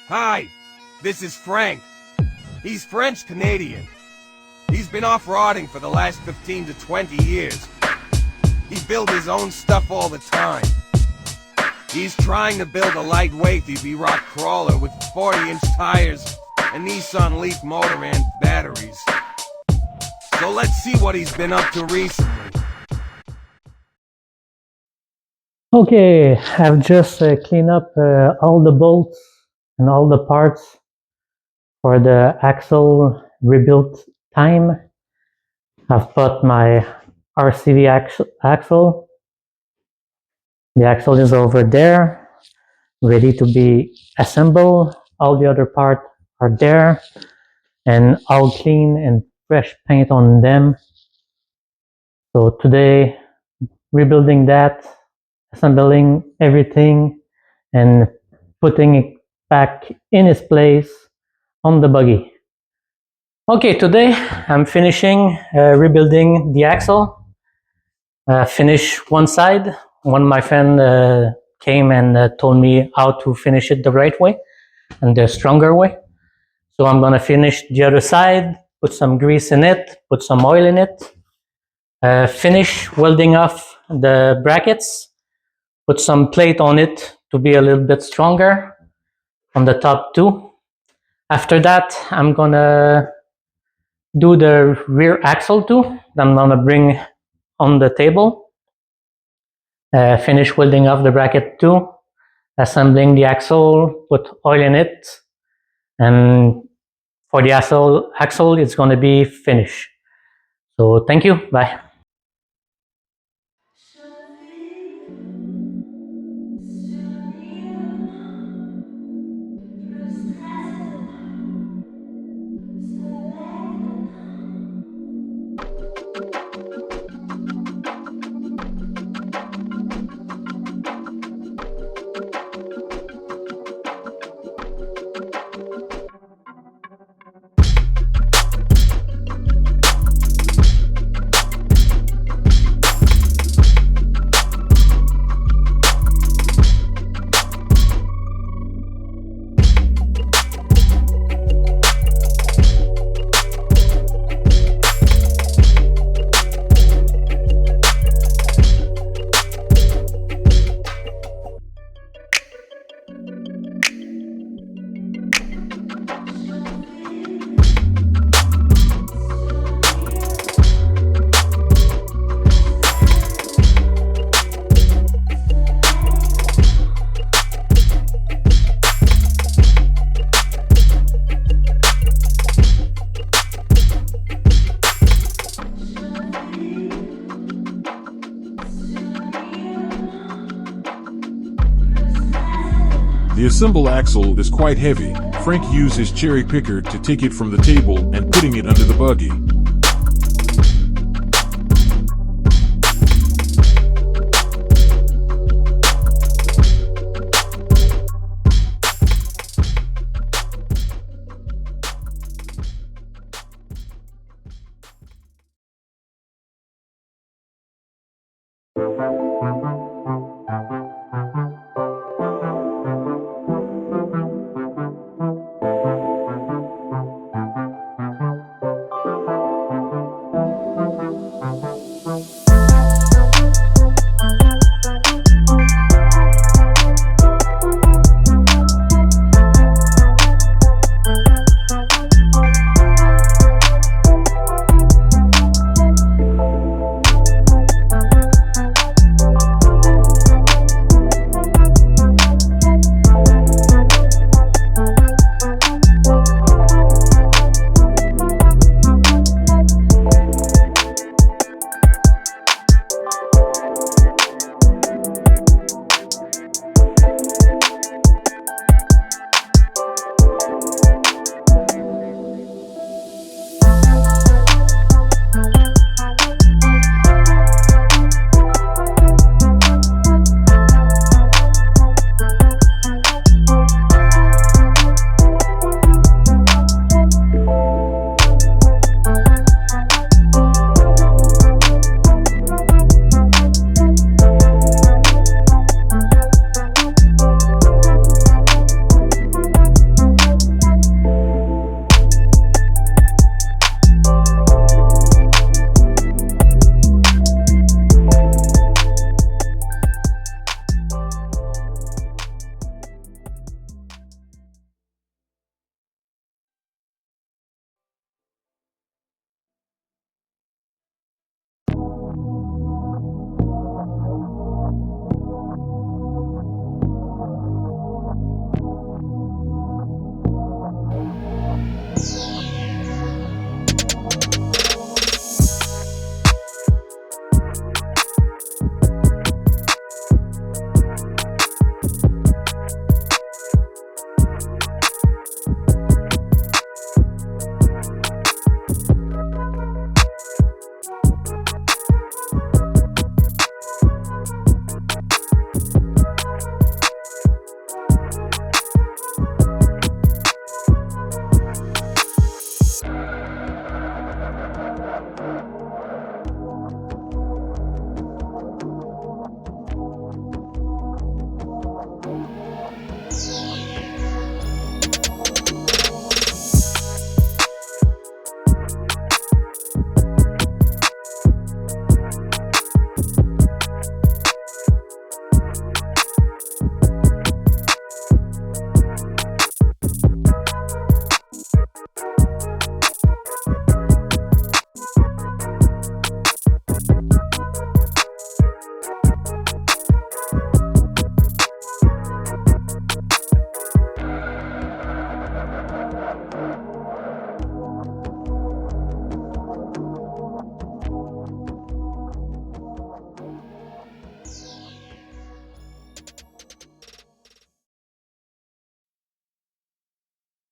Hi, this is Frank. He's French-Canadian. He's been off-roading for the last 15 to 20 years. He builds his own stuff all the time. He's trying to build a lightweight EV Rockcrawler with 40-inch tires, a Nissan Leaf motor and batteries. So let's see what he's been up to recently. Okay, I've just cleaned up all the bolts and all the parts for the axle rebuild time. I've put my RCV axle. The axle is over there, ready to be assembled. All the other parts are there, and all clean and fresh paint on them. So today, rebuilding that, assembling everything, and putting it back in its place on the buggy. Okay, today I'm finishing rebuilding the axle. Finish one side. One of my friend came and told me how to finish it the right way and the stronger way. So I'm gonna finish the other side, put some grease in it, put some oil in it, finish welding off the brackets, put some plate on it to be a little bit stronger on the top too. After that, I'm gonna do the rear axle too. I'm gonna bring on the table, finish welding off the bracket too, assembling the axle, put oil in it, and for the axle it's gonna be finished. So thank you, bye. The assembled axle is quite heavy. Frank used his cherry picker to take it from the table and putting it under the buggy.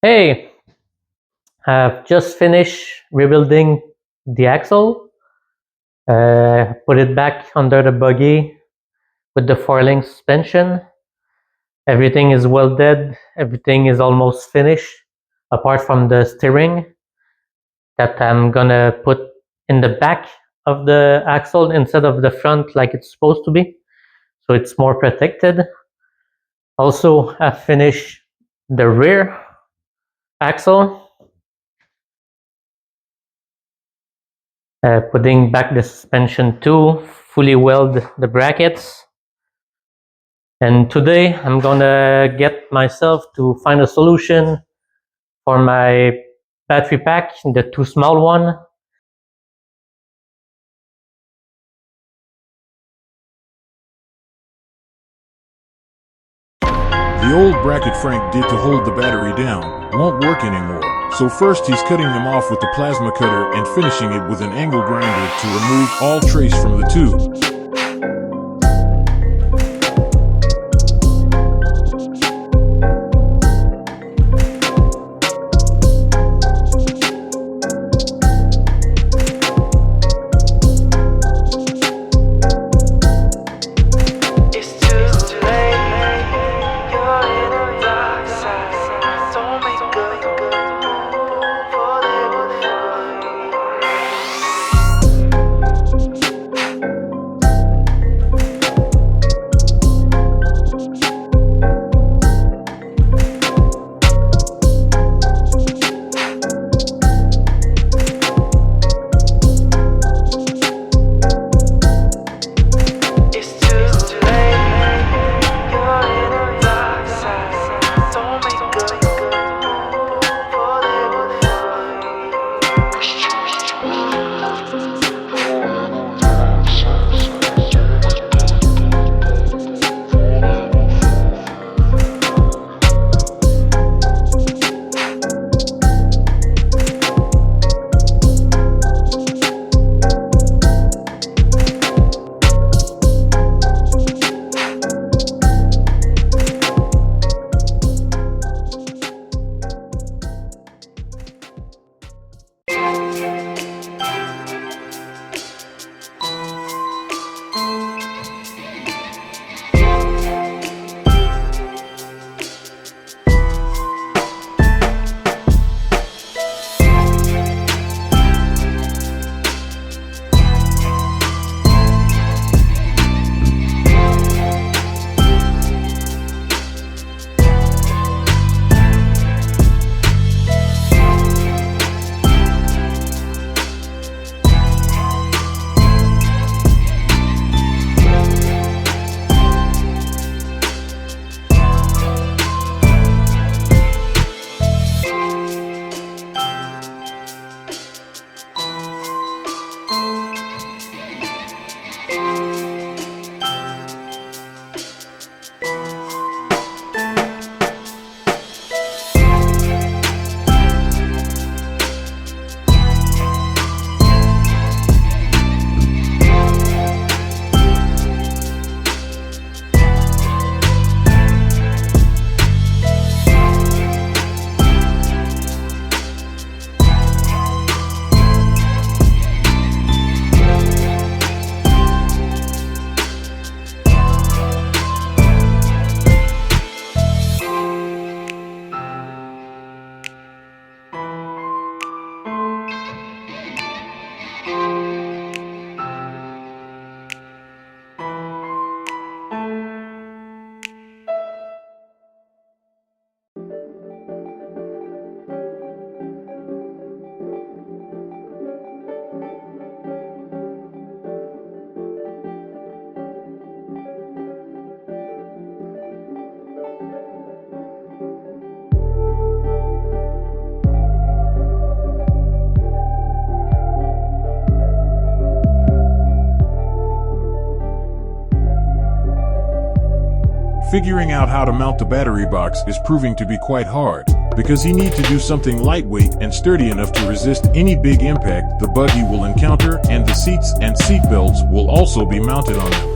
Hey, I've just finished rebuilding the axle. Put it back under the buggy with the four-link suspension. Everything is welded. Everything is almost finished, apart from the steering that I'm gonna put in the back of the axle instead of the front like it's supposed to be, so it's more protected. Also, I finished the rear axle, putting back the suspension too, fully weld the brackets. And today I'm gonna get myself to find a solution for my battery pack, the too small one. The old bracket Frank did to hold the battery down won't work anymore, so first he's cutting them off with the plasma cutter and finishing it with an angle grinder to remove all trace from the tube. Figuring out how to mount the battery box is proving to be quite hard, because he needs to do something lightweight and sturdy enough to resist any big impact the buggy will encounter, and the seats and seat belts will also be mounted on them.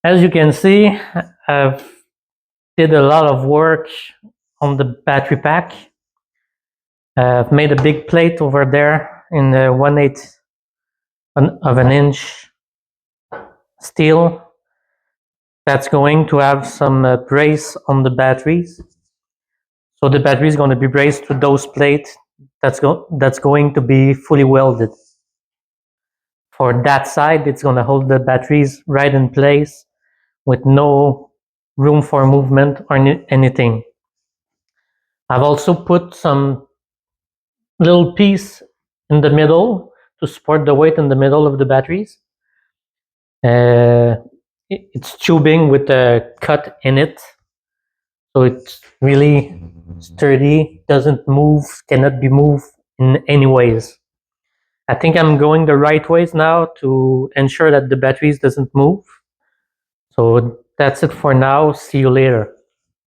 As you can see, I've did a lot of work on the battery pack. I've made a big plate over there in the 1/8 of an inch steel. That's going to have some brace on the batteries. So the battery is going to be braced to those plates. That's going to be fully welded. For that side, it's going to hold the batteries right in place with no room for movement or anything. I've also put some little piece in the middle to support the weight in the middle of the batteries. It's tubing with a cut in it, so it's really sturdy, doesn't move, cannot be moved in any ways. I think I'm going the right ways now to ensure that the batteries doesn't move. So that's it for now. See you later.